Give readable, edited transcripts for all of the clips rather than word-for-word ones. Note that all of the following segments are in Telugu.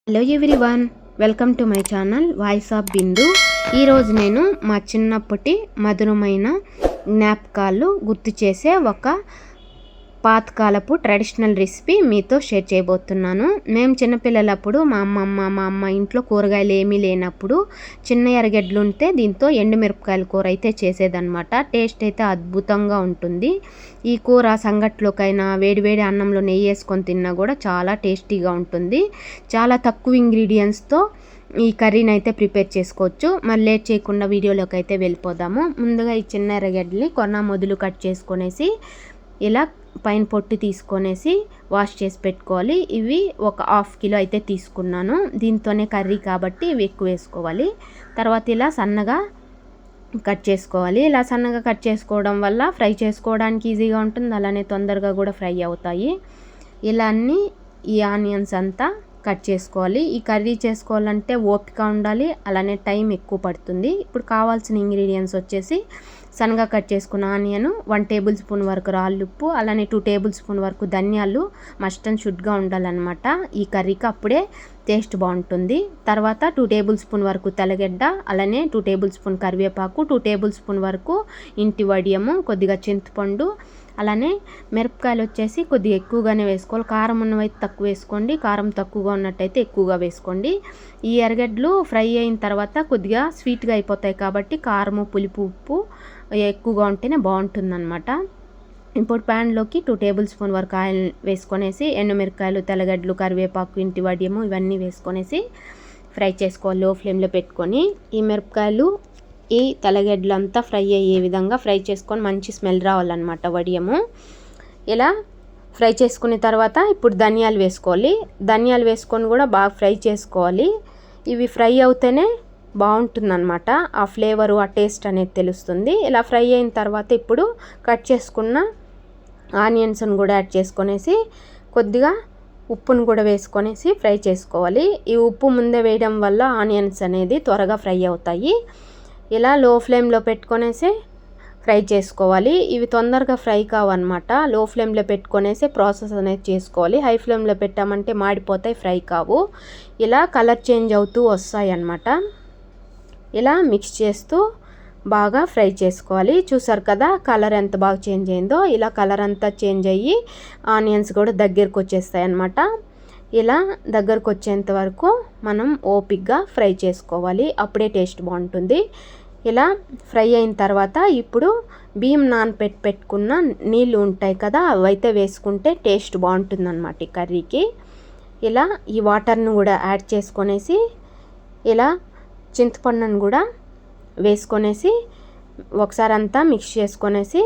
Hello everyone, welcome to my channel voice of Bindu. ఈరోజు నేను మా చిన్నప్పటి మధురమైన జ్ఞాపకాలు గుర్తు చేసే ఒక పాతకాలపు ట్రెడిషనల్ రెసిపీ మీతో షేర్ చేయబోతున్నాను. మేము చిన్నపిల్లలప్పుడు మా అమ్మ ఇంట్లో కూరగాయలు ఏమీ లేనప్పుడు చిన్న ఎర్రగడ్డలు ఉంటే దీంతో ఎండుమిరపకాయల కూర అయితే చేసేదన్నమాట. టేస్ట్ అయితే అద్భుతంగా ఉంటుంది. ఈ కూర సంగట్లోకైనా వేడివేడి అన్నంలో నెయ్యి వేసుకొని తిన్నా కూడా చాలా టేస్టీగా ఉంటుంది. చాలా తక్కువ ఇంగ్రీడియంట్స్తో ఈ కర్రీని అయితే ప్రిపేర్ చేసుకోవచ్చు. మరి లేట్ చేయకుండా వీడియోలోకి అయితే వెళ్ళిపోదాము. ముందుగా ఈ చిన్న ఎర్రగడ్డని మొదలు కట్ చేసుకొనేసి ఇలా పైన పొట్టు తీసుకొనేసి వాష్ చేసి పెట్టుకోవాలి. ఇవి ఒక హాఫ్ కిలో అయితే తీసుకున్నాను. దీంతోనే కర్రీ కాబట్టి ఇవి ఎక్కువ వేసుకోవాలి. తర్వాత ఇలా సన్నగా కట్ చేసుకోవాలి. ఇలా సన్నగా కట్ చేసుకోవడం వల్ల ఫ్రై చేసుకోవడానికి ఈజీగా ఉంటుంది, అలానే తొందరగా కూడా ఫ్రై అవుతాయి. ఇలా అన్నీ ఈ ఆనియన్స్ అంతా కట్ చేసుకోవాలి. ఈ కర్రీ చేసుకోవాలంటే ఓపిక ఉండాలి, అలానే టైం ఎక్కువ పడుతుంది. ఇప్పుడు కావాల్సిన ఇంగ్రీడియంట్స్ వచ్చేసి సన్నగా కట్ చేసుకున్న ఆనియన్, 1 టేబుల్ స్పూన్ వరకు రాళ్ళుప్పు, అలానే 2 టేబుల్ స్పూన్ వరకు ధనియాలు మస్ట్ అండ్ షుడ్గా ఉండాలన్నమాట ఈ కర్రీకి, అప్పుడే టేస్ట్ బాగుంటుంది. తర్వాత 2 టేబుల్ స్పూన్ వరకు తెల్లగడ్డ, అలానే 2 టేబుల్ స్పూన్ కరివేపాకు, 2 టేబుల్ స్పూన్ వరకు ఇంటి వడియము, కొద్దిగా చింతపండు, అలానే మిరపకాయలు వచ్చేసి కొద్దిగా ఎక్కువగానే వేసుకోవాలి. కారం ఉన్నవైతే తక్కువ వేసుకోండి, కారం తక్కువగా ఉన్నట్టయితే ఎక్కువగా వేసుకోండి. ఈ ఎర్రగడ్డలు ఫ్రై అయిన తర్వాత కొద్దిగా స్వీట్గా అయిపోతాయి కాబట్టి కారము, పులుపు, ఉప్పు ఎక్కువగా ఉంటేనే బాగుంటుందన్నమాట. ఇప్పుడు ప్యాన్లోకి 2 టేబుల్ స్పూన్ వరకు ఆయిల్ వేసుకొనేసి ఎండుమిరకాయలు, తెల్లగడ్డలు, కరివేపాకు, ఇంటి వడియము ఇవన్నీ వేసుకొనేసి ఫ్రై చేసుకోవాలి లో ఫ్లేమ్లో పెట్టుకొని. ఈ మిరపకాయలు, ఈ తెల్లగడ్డలు అంతా ఫ్రై అయ్యే విధంగా ఫ్రై చేసుకొని మంచి స్మెల్ రావాలన్నమాట వడియము. ఇలా ఫ్రై చేసుకున్న తర్వాత ఇప్పుడు ధనియాలు వేసుకోవాలి. ధనియాలు వేసుకొని కూడా బాగా ఫ్రై చేసుకోవాలి. ఇవి ఫ్రై అవుతేనే బాగుంటుందన్నమాట, ఆ ఫ్లేవరు, ఆ టేస్ట్ అనేది తెలుస్తుంది. ఇలా ఫ్రై అయిన తర్వాత ఇప్పుడు కట్ చేసుకున్న ఆనియన్స్ని కూడా యాడ్ చేసుకొనేసి కొద్దిగా ఉప్పును కూడా వేసుకొనేసి ఫ్రై చేసుకోవాలి. ఈ ఉప్పు ముందే వేయడం వల్ల ఆనియన్స్ అనేది త్వరగా ఫ్రై అవుతాయి. ఇలా లో ఫ్లేమ్లో పెట్టుకొనేసి ఫ్రై చేసుకోవాలి. ఇవి తొందరగా ఫ్రై కావన్నమాట. లో ఫ్లేమ్లో పెట్టుకొనేసి ప్రాసెస్ అనేది చేసుకోవాలి. హై ఫ్లేమ్లో పెట్టామంటే మాడిపోతాయి, ఫ్రై కావు. ఇలా కలర్ చేంజ్ అవుతూ వస్తాయి అన్నమాట. ఇలా మిక్స్ చేస్తూ బాగా ఫ్రై చేసుకోవాలి. చూసారు కదా కలర్ ఎంత బాగా చేంజ్ అయిందో. ఇలా కలర్ అంతా చేంజ్ అయ్యి ఆనియన్స్ కూడా దగ్గరకు వచ్చేస్తాయి అన్నమాట. ఇలా దగ్గరకు వచ్చేంత వరకు మనం ఓపిక్గా ఫ్రై చేసుకోవాలి, అప్పుడే టేస్ట్ బాగుంటుంది. ఇలా ఫ్రై అయిన తర్వాత ఇప్పుడు బియ్యం పెట్టుకున్న నీళ్ళు ఉంటాయి కదా, అవైతే వేసుకుంటే టేస్ట్ బాగుంటుంది అన్నమాట ఈ కర్రీకి. ఇలా ఈ వాటర్ను కూడా యాడ్ చేసుకొనేసి ఇలా చింతపండును కూడా వేసుకొనేసి ఒకసారి అంతా మిక్స్ చేసుకొనేసి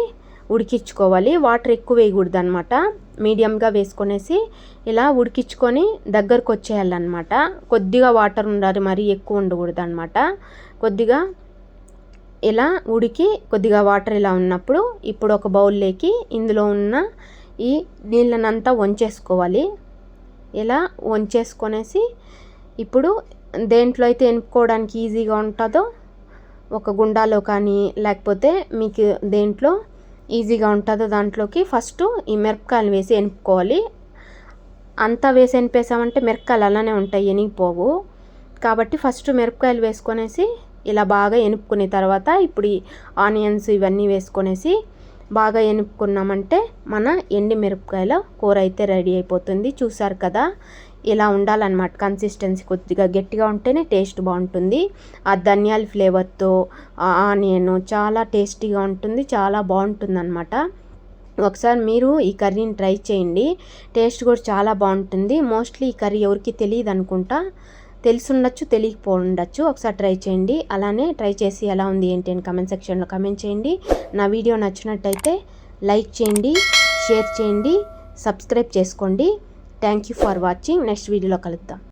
ఉడికించుకోవాలి. వాటర్ ఎక్కువ వేయకూడదు అనమాట, మీడియంగా వేసుకొనేసి ఇలా ఉడికించుకొని దగ్గరకు వచ్చేయాలన్నమాట. కొద్దిగా వాటర్ ఉండాలి, మరీ ఎక్కువ ఉండకూడదు అనమాట. కొద్దిగా ఇలా ఉడికి కొద్దిగా వాటర్ ఇలా ఉన్నప్పుడు ఇప్పుడు ఒక బౌల్లోకి ఇందులో ఉన్న ఈ నీళ్ళనంతా వంచేసుకోవాలి. ఇలా వంచేసుకొనేసి ఇప్పుడు దేంట్లో అయితే ఎనుపుకోవడానికి ఈజీగా ఉంటుందో ఒక గుండాలో కానీ లేకపోతే మీకు దేంట్లో ఈజీగా ఉంటుందో దాంట్లోకి ఫస్ట్ ఈ మిరపకాయలు వేసి ఎనుపుకోవాలి. అంతా వేసి ఎనిపేసామంటే మిరపకాయలు అలానే ఉంటాయి, ఎనిగిపోవు. కాబట్టి ఫస్ట్ మిరపకాయలు వేసుకొనేసి ఇలా బాగా ఎనుపుకునే తర్వాత ఇప్పుడు ఈ ఆనియన్స్ ఇవన్నీ వేసుకొనేసి బాగా ఎనుపుకున్నామంటే మన ఎండి మిరపకాయల కూర అయితే రెడీ అయిపోతుంది. చూసారు కదా ఇలా ఉండాలన్నమాట కన్సిస్టెన్సీ. కొద్దిగా గట్టిగా ఉంటేనే టేస్ట్ బాగుంటుంది. ఆ ధనియాల ఫ్లేవర్తో ఆ ఆనియన్ చాలా టేస్టీగా ఉంటుంది, చాలా బాగుంటుంది అన్నమాట. ఒకసారి మీరు ఈ కర్రీని ట్రై చేయండి, టేస్ట్ కూడా చాలా బాగుంటుంది. మోస్ట్లీ ఈ కర్రీ ఎవరికి తెలియదు అనుకుంటా, తెలిసి ఉండొచ్చు, తెలియకపోవచ్చు. ఒకసారి ట్రై చేయండి. అలానే ట్రై చేసి ఎలా ఉంది ఏంటి అని కమెంట్ సెక్షన్లో కమెంట్ చేయండి. నా వీడియో నచ్చినట్టయితే లైక్ చేయండి, షేర్ చేయండి, సబ్స్క్రైబ్ చేసుకోండి. Thank you for watching. Next వీడియోలో కలుద్దాం.